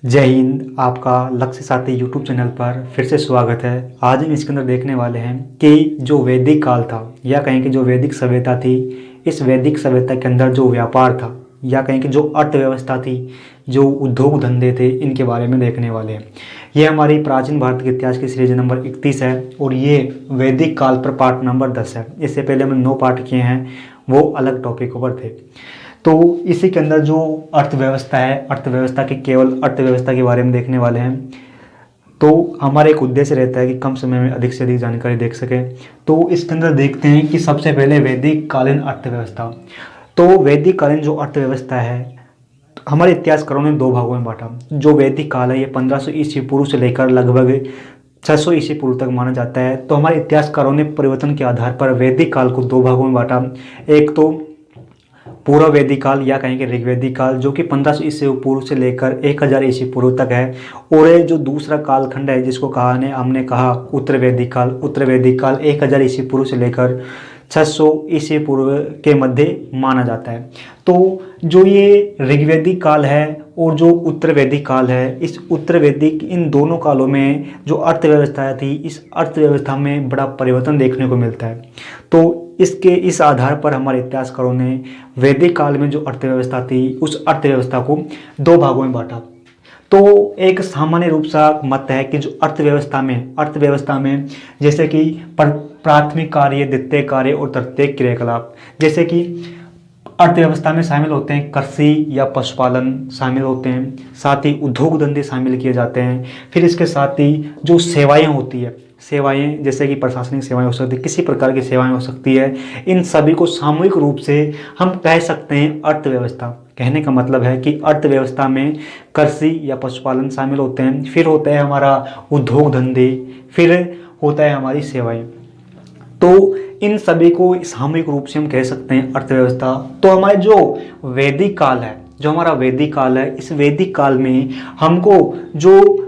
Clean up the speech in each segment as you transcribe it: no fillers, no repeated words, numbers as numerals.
जय हिंद। आपका लक्ष्य साथी यूट्यूब चैनल पर फिर से स्वागत है। आज हम इसके अंदर देखने वाले हैं कि जो वैदिक काल था या कहें कि जो वैदिक सभ्यता थी, इस वैदिक सभ्यता के अंदर जो व्यापार था या कहें कि जो अर्थव्यवस्था थी, जो उद्योग धंधे थे, इनके बारे में देखने वाले हैं। ये हमारी प्राचीन भारत के इतिहास की सीरीज नंबर 31 है और ये वैदिक काल पर पार्ट नंबर 10 है। इससे पहले हमने 9 पार्ट किए हैं, वो अलग टॉपिकों पर थे। तो इसी के अंदर जो अर्थव्यवस्था है, अर्थव्यवस्था के केवल अर्थव्यवस्था के बारे में देखने वाले हैं। तो हमारा एक उद्देश्य रहता है कि कम समय में अधिक से अधिक जानकारी देख सकें। तो इसके अंदर देखते हैं कि सबसे पहले वैदिक कालीन अर्थव्यवस्था। तो वैदिक कालीन जो अर्थव्यवस्था है, हमारे इतिहासकारों ने 2 भागों में बांटा। जो वैदिक काल है ये 1500 ईस्वी पूर्व से लेकर लगभग 600 ईस्वी पूर्व तक माना जाता है। तो हमारे इतिहासकारों ने परिवर्तन के आधार पर वैदिक काल को 2 भागों में बांटा। एक तो पूर्व वैदिक काल या कहें कि ऋग्वैदिक काल, जो कि 1500 ईस्वी पूर्व से लेकर 1000 ईस्वी पूर्व तक है। और ये जो दूसरा कालखंड है जिसको हमने कहा उत्तर वैदिक काल। उत्तर वैदिक काल 1000 ईस्वी पूर्व से लेकर 600 ईस्वी पूर्व के मध्य माना जाता है। तो जो ये ऋग्वैदिक काल है और जो उत्तर वैदिक काल है, इस उत्तर वैदिक इन दोनों कालों में जो अर्थव्यवस्था थी, इस अर्थव्यवस्था में बड़ा परिवर्तन देखने को मिलता है। तो इस आधार पर हमारे इतिहासकारों ने वैदिक काल में जो अर्थव्यवस्था थी, उस अर्थव्यवस्था को 2 भागों में बांटा। तो एक सामान्य रूप सा मत है कि जो अर्थव्यवस्था में जैसे कि प्राथमिक कार्य, द्वितीय कार्य और तृतीय क्रियाकलाप, जैसे कि अर्थव्यवस्था में शामिल होते हैं कृषि या पशुपालन शामिल होते हैं, साथ ही उद्योग धंधे शामिल किए जाते हैं। फिर इसके साथ ही जो सेवाएं होती है, सेवाएं जैसे कि प्रशासनिक सेवाएं हो सकती है, किसी प्रकार की सेवाएं हो सकती है, इन सभी को सामूहिक रूप से हम कह सकते हैं अर्थव्यवस्था। कहने का मतलब है कि अर्थव्यवस्था में कृषि या पशुपालन शामिल होते हैं, फिर होता है हमारा उद्योग धंधे, फिर होता है हमारी सेवाएं। तो इन सभी को सामूहिक रूप से हम कह सकते हैं अर्थव्यवस्था। तो हमारे जो वैदिक काल है, इस वैदिक काल में हमको जो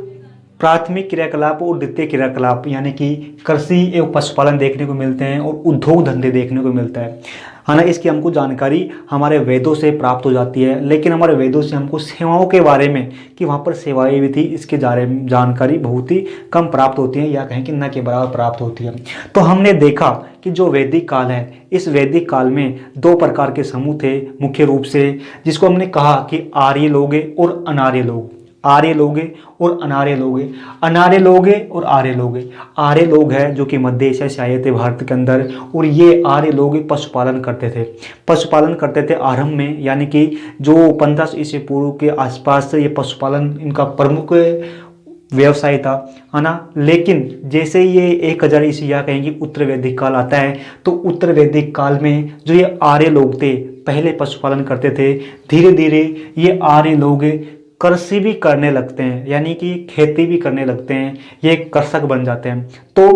प्राथमिक क्रियाकलाप और द्वितीय क्रियाकलाप यानी कि कृषि एवं पशुपालन देखने को मिलते हैं और उद्योग धंधे देखने को मिलता है ना। इसकी हमको जानकारी हमारे वेदों से प्राप्त हो जाती है, लेकिन हमारे वेदों से हमको सेवाओं के बारे में कि वहाँ पर सेवाएं भी थी, इसके जानकारी बहुत ही कम प्राप्त होती है या कहें कि न के बराबर प्राप्त होती है। तो हमने देखा कि जो वैदिक काल है, इस वैदिक काल में 2 प्रकार के समूह थे मुख्य रूप से, जिसको हमने कहा कि आर्य लोग और अनार्य लोग। आर्य लोग और अनार्य लोग। अनार्य लोग और आर्य लोग। आर्य लोग हैं जो कि मध्य एशिया से आए थे भारत के अंदर, और ये आर्य लोग पशुपालन करते थे आरंभ में, यानी कि जो 1500 ईस्वी पूर्व के आसपास ये पशुपालन इनका प्रमुख व्यवसाय था, है ना। लेकिन जैसे ये 1000 ईस्वी या कहेंगे उत्तर वैदिक काल आता है, तो उत्तर वैदिक काल में जो ये आर्य लोग थे पहले पशुपालन करते थे, धीरे धीरे ये आर्य लोग कृषि भी करने लगते हैं, यानी कि खेती भी करने लगते हैं, ये कृषक बन जाते हैं। तो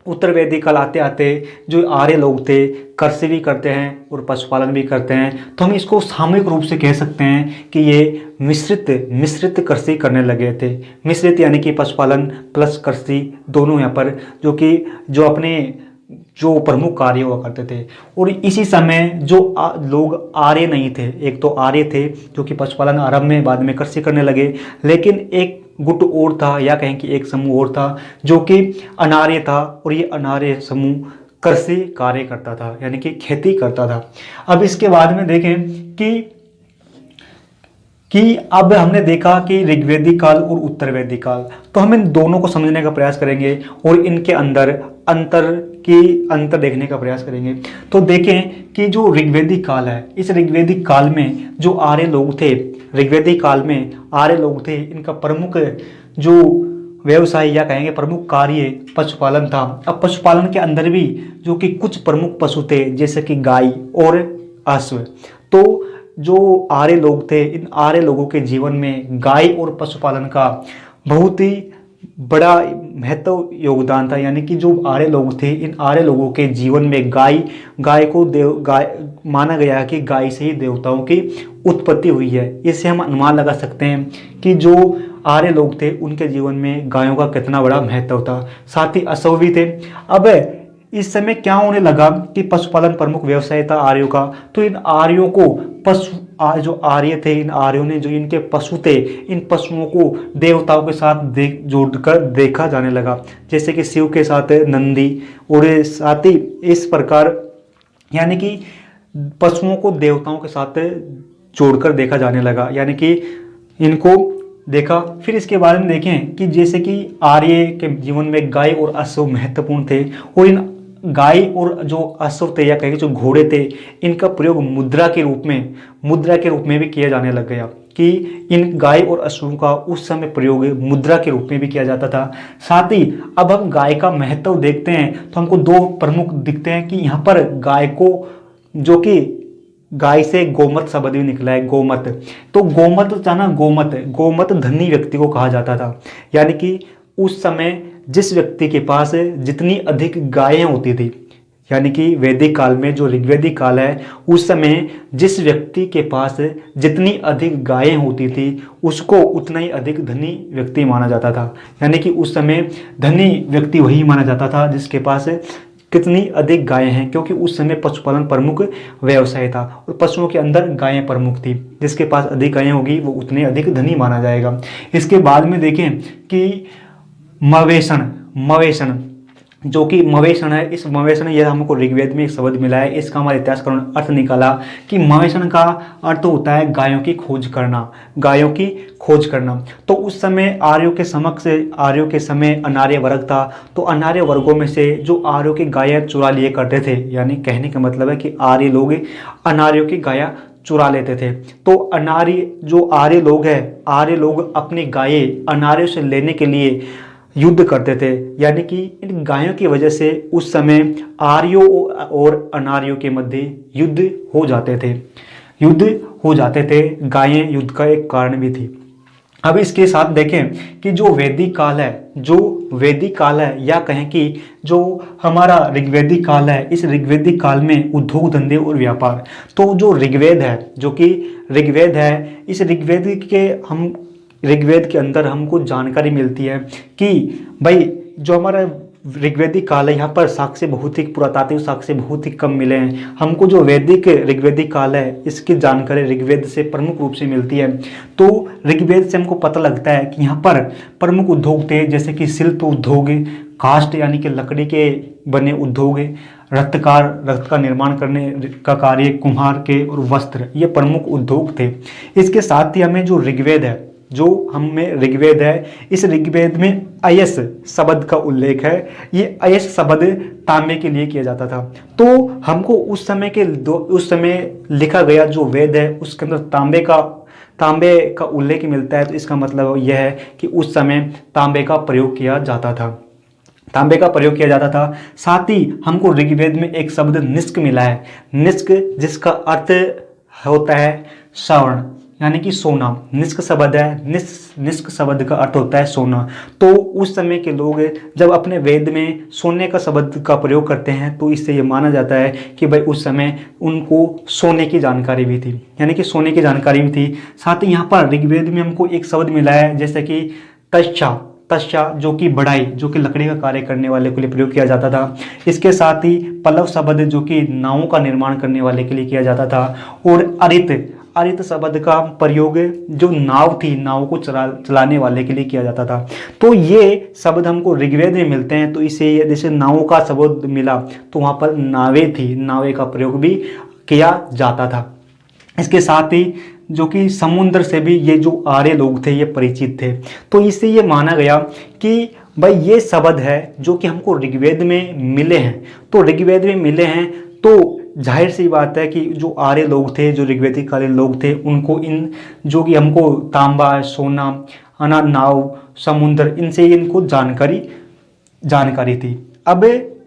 उत्तर वैदिक काल आते आते जो आर्य लोग थे कृषि भी करते हैं और पशुपालन भी करते हैं। तो हम इसको सामूहिक रूप से कह सकते हैं कि ये मिश्रित कृषि करने लगे थे। मिश्रित यानी कि पशुपालन प्लस कृषि दोनों यहाँ पर जो अपने जो प्रमुख कार्य हुआ करते थे। और इसी समय जो लोग आर्य नहीं थे, एक तो आर्य थे जो कि पशुपालन आरंभ में, बाद में कृषि करने लगे, लेकिन एक गुट और था या कहें कि एक समूह और था जो कि अनार्य था, और ये अनार्य समूह कृषि कार्य करता था यानी कि खेती करता था। अब इसके बाद में देखें कि अब हमने देखा कि ऋग्वैदिक काल और उत्तर वैदिक काल, तो हम इन दोनों को समझने का प्रयास करेंगे और इनके अंदर अंतर देखने का प्रयास करेंगे। तो देखें कि जो ऋग्वैदिक काल है, इस ऋग्वैदिक काल में जो आर्य लोग थे, इनका प्रमुख जो व्यवसाय या कहेंगे प्रमुख कार्य पशुपालन था। अब पशुपालन के अंदर भी जो कि कुछ प्रमुख पशु थे जैसे कि गाय और अश्व। तो जो आर्य लोग थे, इन आर्य लोगों के जीवन में गाय और पशुपालन का बहुत ही बड़ा महत्व योगदान था। यानी कि जो आर्य लोग थे, इन आर्य लोगों के जीवन में गाय माना गया है कि गाय से ही देवताओं की उत्पत्ति हुई है। इससे हम अनुमान लगा सकते हैं कि जो आर्य लोग थे उनके जीवन में गायों का कितना बड़ा महत्व था। साथ ही अश्व भी थे। अब इस समय क्या होने लगा कि पशुपालन प्रमुख व्यवसाय था आर्यों का, तो इन आर्यों को जो आर्य थे, इन आर्यों ने जो इनके पशु थे, इन पशुओं को देवताओं के साथ जोड़कर देखा जाने लगा, जैसे कि शिव के साथ नंदी, और साथ ही इस प्रकार यानी कि पशुओं को देवताओं के साथ जोड़कर देखा जाने लगा, यानी कि इनको देखा। फिर इसके बारे में देखें कि जैसे कि आर्य के जीवन में गाय और अश्व महत्वपूर्ण थे, और इन गाय और जो अश्व थे या कहें जो घोड़े थे, इनका प्रयोग मुद्रा के रूप में भी किया जाने लग गया, कि इन गाय और अश्वों का उस समय प्रयोग मुद्रा के रूप में भी किया जाता था। साथ ही अब हम गाय का महत्व देखते हैं तो हमको दो प्रमुख दिखते हैं कि यहाँ पर गाय को, जो कि गाय से गोमत शब्द भी निकला है, गोमत, तो गोमत जाना, गोमत धनी व्यक्ति को कहा जाता था, यानी कि उस समय जिस व्यक्ति के पास जितनी अधिक गायें होती थी, यानी कि वैदिक काल में जो ऋग्वैदिक काल है, उस समय जिस व्यक्ति के पास जितनी अधिक गायें होती थी उसको उतना ही अधिक धनी व्यक्ति माना जाता था। यानी कि उस समय धनी व्यक्ति वही माना जाता था जिसके पास कितनी अधिक गायें हैं, क्योंकि उस समय पशुपालन प्रमुख व्यवसाय था और पशुओं के अंदर गायें प्रमुख थी। जिसके पास अधिक गायें होगी वो उतने अधिक धनी माना जाएगा। इसके बाद में देखें कि मवेशन जो कि मवेशन है, इस मवेशन यह हमको ऋग्वेद में एक शब्द मिला है। इसका हमारे इतिहासकारों ने अर्थ निकाला कि मवेशन का अर्थ होता है गायों की खोज करना। तो उस समय आर्यों के समय अनार्य वर्ग था, तो अनार्य वर्गों में से जो आर्यों की गायें चुरा लिए करते थे, यानी कहने का मतलब है कि आर्य लोग अनार्यों की गायें चुरा लेते थे। तो आर्य लोग अपनी गायें अनार्यों से लेने के लिए युद्ध करते थे, यानी कि इन गायों की वजह से उस समय आर्यों और अनार्यों के मध्य युद्ध हो जाते थे। गायें युद्ध का एक कारण भी थी। अब इसके साथ देखें कि जो वैदिक काल है या कहें कि जो हमारा ऋग्वैदिक काल है, इस ऋग्वैदिक काल में उद्योग धंधे और व्यापार, तो जो ऋग्वेद है, इस ऋग्वेद के अंदर हमको जानकारी मिलती है कि भाई जो हमारा ऋग्वैदिक काल है, यहाँ पर साक्ष्य पुरातात्विक साक्ष्य बहुत ही कम मिले हैं। हमको जो ऋग्वैदिक काल है इसकी जानकारी ऋग्वेद से प्रमुख रूप से मिलती है। तो ऋग्वेद से हमको पता लगता है कि यहाँ पर प्रमुख उद्योग थे, जैसे कि शिल्प उद्योग, काष्ठ यानी कि लकड़ी के बने उद्योग, रथ का निर्माण करने का कार्य, कुम्हार के, और वस्त्र, ये प्रमुख उद्योग थे। इसके साथ ही हमें जो ऋग्वेद है, इस ऋग्वेद में अयस शब्द का उल्लेख है। ये अयस शब्द तांबे के लिए किया जाता था। तो हमको उस समय लिखा गया जो वेद है उसके अंदर तांबे का उल्लेख मिलता है। तो इसका मतलब यह है कि उस समय तांबे का प्रयोग किया जाता था। साथ ही हमको ऋग्वेद में एक शब्द निष्क मिला है, निष्क, जिसका अर्थ होता है श्रवण, यानी कि सोना। निष्क शब्द है, निष्क शब्द का अर्थ होता है सोना। तो उस समय के लोग जब अपने वेद में सोने का शब्द का प्रयोग करते हैं तो इससे ये माना जाता है कि भाई उस समय उनको सोने की जानकारी भी थी, साथ ही यहाँ पर ऋग्वेद में हमको एक शब्द मिला है, जैसे कि तस्चा, जो कि बढ़ाई, जो कि लकड़ी का कार्य करने वाले के लिए प्रयोग किया जाता था। इसके साथ ही पल्लव शब्द, जो कि नावों का निर्माण करने वाले के लिए किया जाता था। और अरित शब्द का प्रयोग जो नाव को चलाने वाले के लिए किया जाता था। तो ये शब्द हमको ऋग्वेद में मिलते हैं। तो इसे जैसे नावों का शब्द मिला तो वहाँ पर नावे का प्रयोग भी किया जाता था। इसके साथ ही जो कि समुद्र से भी ये जो आर्य लोग थे ये परिचित थे। तो इससे ये माना गया कि भाई ये शब्द है जो कि हमको ऋग्वेद में मिले हैं। तो जाहिर सी बात है कि जो आर्य लोग थे, जो ऋग्वैदिक कालीन लोग थे, उनको इन जो कि हमको तांबा, सोना, नाव, समुद्र, इनसे इनको जानकारी थी। अब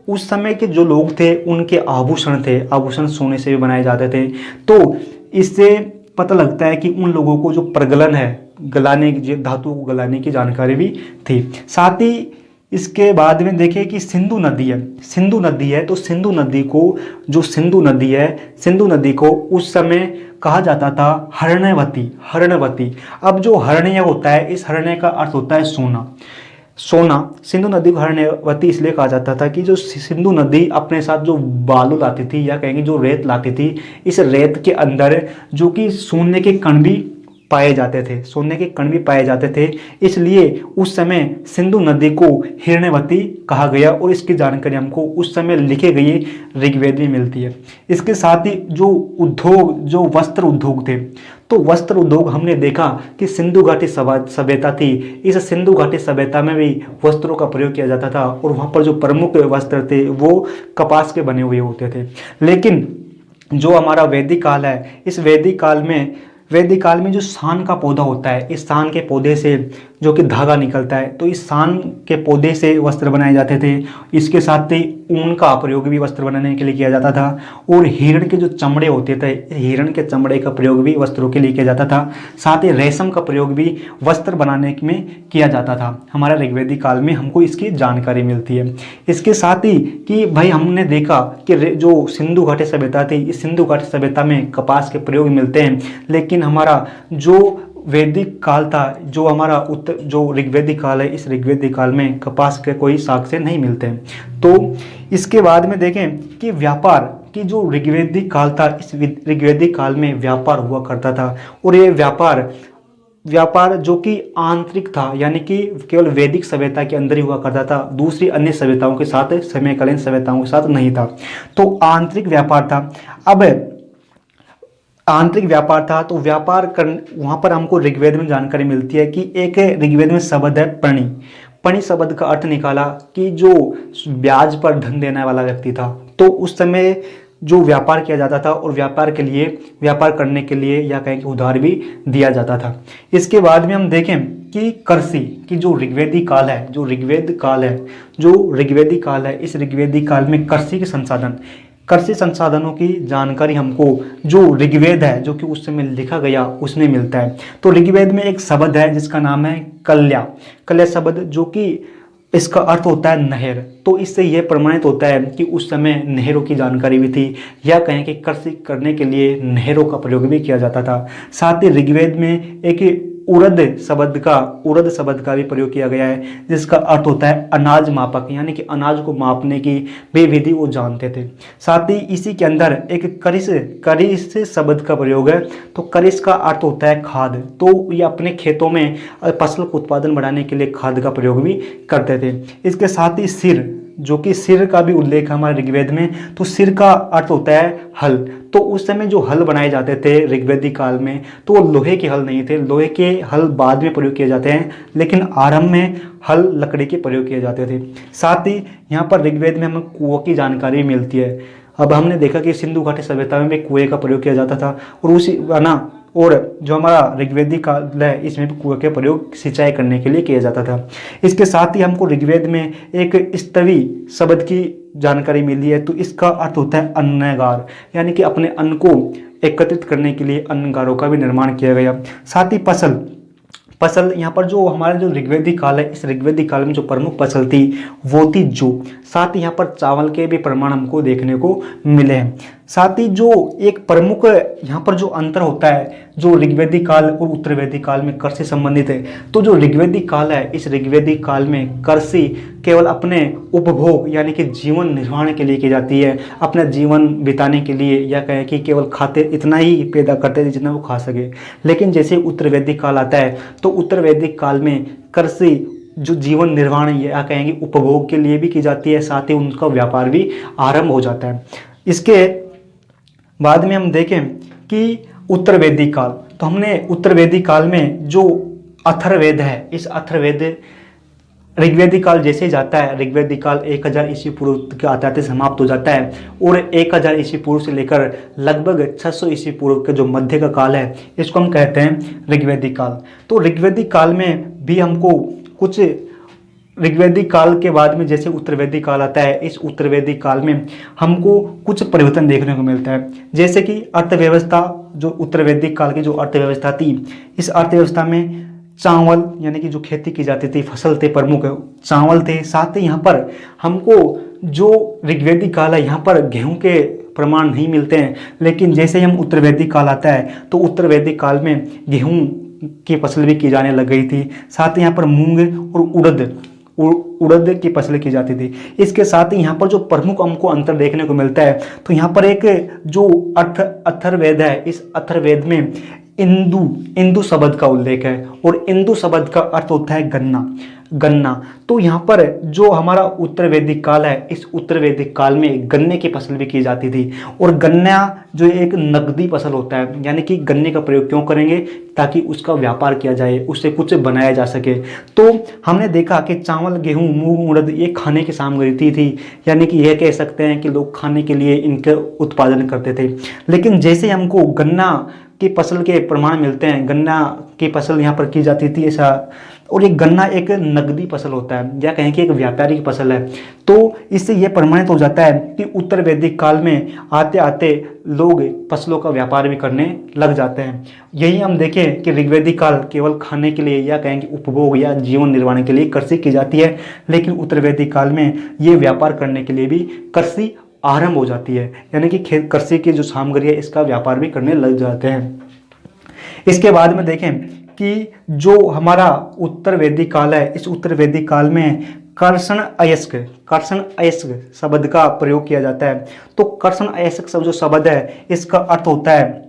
उस समय के जो लोग थे उनके आभूषण सोने से भी बनाए जाते थे। तो इससे पता लगता है कि उन लोगों को जो प्रगलन है, धातु को गलाने की जानकारी भी थी। साथ ही इसके बाद में देखें कि सिंधु नदी है। तो सिंधु नदी को उस समय कहा जाता था हर्ण्यवती। अब जो हर्ण्य होता है, इस हर्ण्य का अर्थ होता है सोना। सोना, सिंधु नदी को हरणवती इसलिए कहा जाता था कि जो सिंधु नदी अपने साथ जो बालू लाती थी, या कहेंगे जो रेत लाती थी, इस रेत के अंदर जो कि सोने के कण भी पाए जाते थे, सोने के कण भी पाए जाते थे। इसलिए उस समय सिंधु नदी को हिरण्यवती कहा गया, और इसकी जानकारी हमको उस समय लिखे गए ऋग्वेद में मिलती है। इसके साथ ही जो उद्योग, जो वस्त्र उद्योग थे, तो वस्त्र उद्योग हमने देखा कि सिंधु घाटी सभ्यता थी। इस सिंधु घाटी सभ्यता में भी वस्त्रों का प्रयोग किया जाता था, और वहाँ पर जो प्रमुख वस्त्र थे वो कपास के बने हुए होते थे। लेकिन जो हमारा वैदिक काल है, इस वैदिक काल में जो सान का पौधा होता है, इस सान के पौधे से जो कि धागा निकलता है, तो इस सान के पौधे से वस्त्र बनाए जाते थे। इसके साथ ही ऊन का प्रयोग भी वस्त्र बनाने के लिए किया जाता था, और हिरण के जो चमड़े होते थे, हिरण के चमड़े का प्रयोग भी वस्त्रों के लिए किया जाता था। साथ ही रेशम का प्रयोग भी वस्त्र बनाने में किया जाता था। हमारा ऋग्वेदिक काल में हमको इसकी जानकारी मिलती है। इसके साथ ही कि भाई हमने देखा कि जो सिंधु घाटी सभ्यता थी, इस सिंधु घाटी सभ्यता में कपास के प्रयोग मिलते हैं, लेकिन हमारा जो वैदिक काल था, जो हमारा जो ऋग्वेदिक काल है, इस ऋग्वेदिक काल में कपास के कोई साक्ष्य नहीं मिलते हैं। तो इसके बाद में देखें कि व्यापार की जो ऋग्वेदिक काल था, इस ऋग्वेदिक काल में व्यापार हुआ करता था, और ये व्यापार जो कि आंतरिक था, यानी कि केवल वैदिक सभ्यता के अंदर ही हुआ करता था, दूसरी अन्य सभ्यताओं के साथ, समकालीन सभ्यताओं के साथ नहीं था। तो आंतरिक व्यापार था। अब आंतरिक व्यापार था, तो व्यापार कर वहाँ पर हमको ऋग्वेद में जानकारी मिलती है कि एक ऋग्वेद में शब्द है पणि। पणि शब्द का अर्थ निकाला कि जो ब्याज पर धन देने वाला व्यक्ति था। तो उस समय जो व्यापार किया जाता था, और व्यापार करने के लिए या कहें कि उधार भी दिया जाता था। इसके बाद में हम देखें कि कृषि की जो ऋग्वेदिक काल है, जो ऋग्वेदिक काल है, इस ऋग्वेदिक काल में कृषि संसाधनों की जानकारी हमको जो ऋग्वेद है, जो कि उस समय लिखा गया, उसमें मिलता है। तो ऋग्वेद में एक शब्द है जिसका नाम है कल्या शब्द, जो कि इसका अर्थ होता है नहर। तो इससे यह प्रमाणित होता है कि उस समय नहरों की जानकारी भी थी, या कहें कि कृषि करने के लिए नहरों का प्रयोग भी किया जाता था। साथ ही ऋग्वेद में एक उड़द शब्द का भी प्रयोग किया गया है, जिसका अर्थ होता है अनाज मापक, यानी कि अनाज को मापने की वे विधि वो जानते थे। साथ ही इसी के अंदर एक करिस शब्द का प्रयोग है। तो करिस का अर्थ होता है खाद। तो ये अपने खेतों में फसल का उत्पादन बढ़ाने के लिए खाद का प्रयोग भी करते थे। इसके साथ ही सिर, जो कि सिर का भी उल्लेख है हमारे ऋग्वेद में। तो सिर का अर्थ होता है हल। तो उस समय जो हल बनाए जाते थे ऋग्वेदिक काल में, तो वो लोहे के हल नहीं थे, लोहे के हल बाद में प्रयोग किए जाते हैं, लेकिन आरंभ में हल लकड़ी के प्रयोग किए जाते थे। साथ ही यहाँ पर ऋग्वेद में हमें कुओं की जानकारी मिलती है। अब हमने देखा कि सिंधु घाटी सभ्यता में भी कुएं का प्रयोग किया जाता था, और जो हमारा ऋग्वेदिक काल है, इसमें भी कुएं का प्रयोग सिंचाई करने के लिए किया जाता था। इसके साथ ही हमको ऋग्वेद में एक स्तवी शब्द की जानकारी मिली है। तो इसका अर्थ होता है अन्नगार, यानी कि अपने अन्न को एकत्रित करने के लिए अन्नगारों का भी निर्माण किया गया। साथ ही फसल यहाँ पर जो हमारा जो ऋग्वेदिक काल है, इस ऋग्वेदिक काल में जो प्रमुख फसल थी वो थी जौ। साथ ही यहाँ पर चावल के भी प्रमाण हमको देखने को मिले हैं। साथ ही जो एक प्रमुख यहाँ पर जो अंतर होता है, जो ऋग्वेदिक काल और उत्तर वैदिक काल में कृषि संबंधित है। तो जो ऋग्वेदिक काल है, इस ऋग्वेदिक काल में कृषि केवल अपने उपभोग, यानी कि जीवन निर्वाह के लिए की जाती है, अपना जीवन बिताने के लिए, या कहें कि केवल खाते इतना ही पैदा करते थे जितना वो खा सके। लेकिन जैसे उत्तर वैदिक काल आता है, तो उत्तर वैदिक काल में कृषि जो जीवन निर्वाह या कहेंगे उपभोग के लिए भी की जाती है, साथ ही उनका व्यापार भी आरंभ हो जाता है। इसके बाद में हम देखें कि उत्तर वैदिक काल, तो हमने उत्तर वैदिक काल में जो अथर्ववेद है, इस अथर्ववेद ऋग्वेदिक काल जैसे जाता है, ऋग्वेदिक काल 1000 ईस्वी पूर्व के आते समाप्त हो जाता है, और 1000 ईस्वी पूर्व से लेकर लगभग 600 ईस्वी पूर्व के जो मध्य का काल है, इसको हम कहते हैं ऋग्वेदिक काल। तो ऋग्वेदिक काल में भी हमको कुछ, ऋग्वेदिक काल के बाद में जैसे उत्तर वैदिक काल आता है, इस उत्तर वैदिक काल में हमको कुछ परिवर्तन देखने को मिलता है। जैसे कि अर्थव्यवस्था, जो उत्तर वैदिक काल की जो अर्थव्यवस्था थी, इस अर्थव्यवस्था में चावल, यानी कि जो खेती की जाती थी, फसल थे, प्रमुख चावल थे। साथ ही यहाँ पर हमको जो ऋग्वेदिक काल है, यहाँ पर गेहूं के प्रमाण नहीं मिलते हैं, लेकिन जैसे ही हम उत्तर वैदिक काल आता है, तो उत्तर वैदिक काल में गेहूं की फसल भी की जाने लग गई थी। साथ ही यहाँ पर मूंग और उड़द की फसल की जाती थी। इसके साथ ही यहाँ पर जो प्रमुख हमको अंतर देखने को मिलता है, तो यहाँ पर एक जो अथर्ववेद है, इस अथर्ववेद में इंदु शब्द का उल्लेख है, और इंदु शब्द का अर्थ होता है गन्ना। तो यहाँ पर जो हमारा उत्तर वैदिक काल है, इस उत्तर वैदिक काल में गन्ने की फसल भी की जाती थी। और गन्ना जो एक नकदी फसल होता है, यानी कि गन्ने का प्रयोग क्यों करेंगे, ताकि उसका व्यापार किया जाए, उससे कुछ बनाया जा सके। तो हमने देखा कि चावल, गेहूं, मूंग, उड़द ये खाने की सामग्री थी, यानी कि यह कह सकते हैं कि लोग खाने के लिए इनका उत्पादन करते थे। लेकिन जैसे हमको गन्ना की फसल के प्रमाण मिलते हैं, गन्ना की फसल यहाँ पर की जाती थी ऐसा, और ये गन्ना एक नकदी फसल होता है, या कहें कि एक व्यापारिक फसल है। तो इससे यह प्रमाणित हो जाता है कि उत्तर वैदिक काल में आते आते लोग फसलों का व्यापार भी करने लग जाते हैं। यही हम देखें कि ऋग्वैदिक काल केवल खाने के लिए, या कहें कि उपभोग या जीवन निर्वाह के लिए कृषि की जाती है, लेकिन उत्तर वैदिक काल में ये व्यापार करने के लिए भी कृषि आरंभ हो जाती है, यानी कि कृषि की जो सामग्री है इसका व्यापार भी करने लग जाते हैं। इसके बाद में देखें कि जो हमारा उत्तर वैदिक काल है, इस उत्तर वैदिक काल में कर्षण अयस्क शब्द का प्रयोग किया जाता है। तो कर्षण अयस्क जो शब्द है, इसका अर्थ होता है,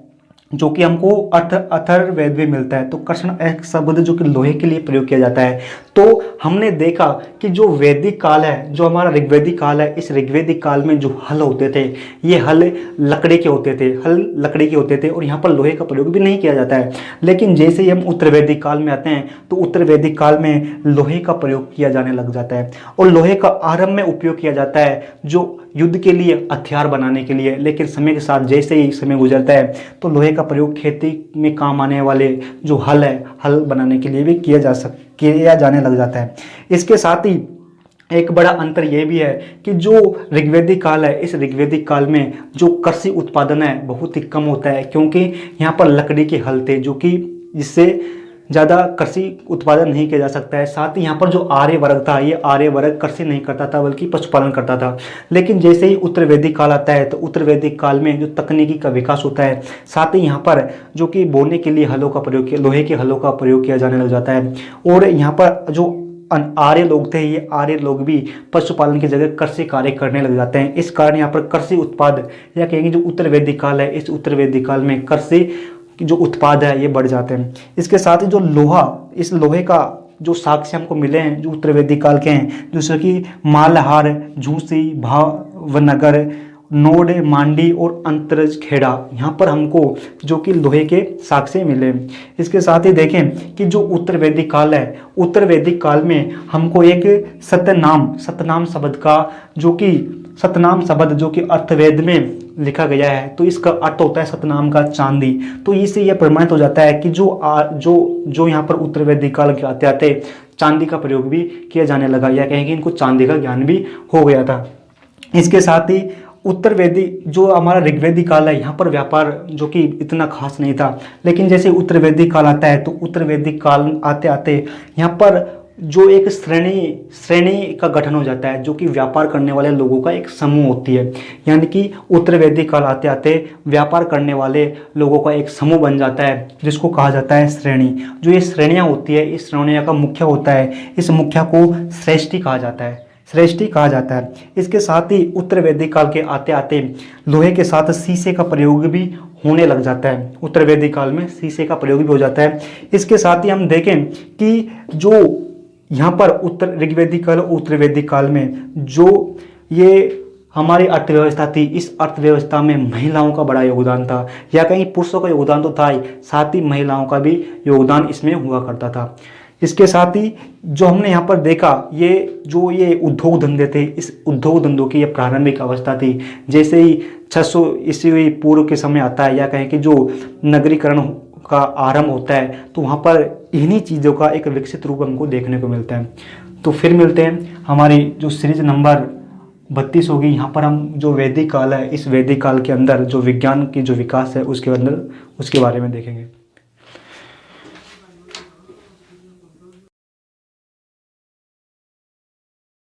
जो कि हमको अथर्ववेद में मिलता है। तो कर्षण अयस्क शब्द जो कि लोहे के लिए प्रयोग किया जाता है। तो हमने देखा कि जो वैदिक काल है, जो हमारा ऋग्वैदिक काल है, इस ऋग्वैदिक काल में जो हल होते थे, ये हल लकड़ी के होते थे, और यहाँ पर लोहे का प्रयोग भी नहीं किया जाता है। लेकिन जैसे ही हम उत्तर वैदिक काल में आते हैं, तो उत्तर वैदिक काल में लोहे का प्रयोग किया जाने लग जाता है, और लोहे का आरंभ में उपयोग किया जाता है जो युद्ध के लिए, हथियार बनाने के लिए। लेकिन समय के साथ जैसे ही समय गुजरता है, तो लोहे का प्रयोग खेती में काम आने वाले जो हल है, हल बनाने के लिए भी किया जाने लग जाता है। इसके साथ ही एक बड़ा अंतर यह भी है कि जो ऋग्वैदिक काल है, इस ऋग्वैदिक काल में जो कृषि उत्पादन है बहुत ही कम होता है, क्योंकि यहाँ पर लकड़ी के हल थे, जो कि जिससे ज़्यादा कृषि उत्पादन नहीं किया जा सकता है। साथ ही यहाँ पर जो आर्य वर्ग था, ये आर्य वर्ग कृषि नहीं करता था, बल्कि पशुपालन करता था। लेकिन जैसे ही उत्तर वैदिक काल आता है, तो उत्तर वैदिक काल में जो तकनीकी का विकास होता है, साथ ही यहाँ पर जो कि बोने के लिए हलों का प्रयोग, लोहे के हलों का प्रयोग किया जाने लग जाता है। और यहाँ पर जो आर्य लोग थे, ये आर्य लोग भी पशुपालन की जगह कृषि कार्य करने लग जाते हैं। इस कारण यहाँ पर कृषि उत्पाद, या कहेंगे जो उत्तर वैदिक काल है, इस उत्तर वैदिक काल में कृषि जो उत्पाद है ये बढ़ जाते हैं। इसके साथ ही जो लोहा, इस लोहे का जो साक्ष्य हमको मिले हैं जो उत्तर वैदिक काल के हैं, जैसे कि मालहार, झूसी, भावनगर, नोड, मांडी और अंतरज खेड़ा, यहाँ पर हमको जो कि लोहे के साक्ष्य मिले। इसके साथ ही देखें कि जो उत्तर वैदिक काल है, उत्तर वैदिक काल में हमको एक सतनाम शब्द का सतनाम शब्द जो कि अर्थवेद में लिखा गया है। तो इसका अर्थ होता है सतनाम का चांदी। तो इससे यह प्रमाणित हो जाता है कि जो यहाँ पर उत्तर वैदिक काल के आते आते चांदी का प्रयोग भी किया जाने लगा, या कहेंगे इनको चांदी का ज्ञान भी हो गया था। इसके साथ ही उत्तर वैदिक जो हमारा ऋग्वैदिक काल है, यहाँ पर व्यापार जो कि इतना खास नहीं था। लेकिन जैसे उत्तर वैदिक काल आता है, तो उत्तर वैदिक काल आते आते यहाँ पर जो एक श्रेणी का गठन हो जाता है, जो कि व्यापार करने वाले लोगों का एक समूह होती है। यानी कि उत्तर वैदिक काल आते आते व्यापार करने वाले लोगों का एक समूह बन जाता है, जिसको कहा जाता है श्रेणी। जो ये श्रेणियाँ होती है, इस श्रेणियों का मुख्य होता है, इस मुख्य को श्रेष्ठी कहा जाता है। इसके साथ ही उत्तर वैदिक काल के आते आते लोहे के साथ शीशे का प्रयोग भी होने लग जाता है। उत्तर वैदिक काल में शीशे का प्रयोग भी हो जाता है। इसके साथ ही हम देखें कि जो यहाँ पर उत्तर ऋग्वैदिक काल, उत्तर वैदिक काल में जो ये हमारी अर्थव्यवस्था थी, इस अर्थव्यवस्था में महिलाओं का बड़ा योगदान था, या कहीं पुरुषों का योगदान तो था ही, साथ ही महिलाओं का भी योगदान इसमें हुआ करता था। इसके साथ ही जो हमने यहाँ पर देखा, ये उद्योग धंधे थे, इस उद्योग धंधों की ये प्रारंभिक अवस्था थी। जैसे ही 600 ईस्वी पूर्व के समय आता है, या कहें कि जो नगरीकरण का आरंभ होता है, तो वहाँ पर इन्हीं चीज़ों का एक विकसित रूप हमको देखने को मिलता है। तो फिर मिलते हैं, हमारी जो सीरीज नंबर 32 होगी। यहाँ पर हम जो वैदिक काल है, इस वैदिक काल के अंदर जो विज्ञान की जो विकास है उसके बारे में देखेंगे।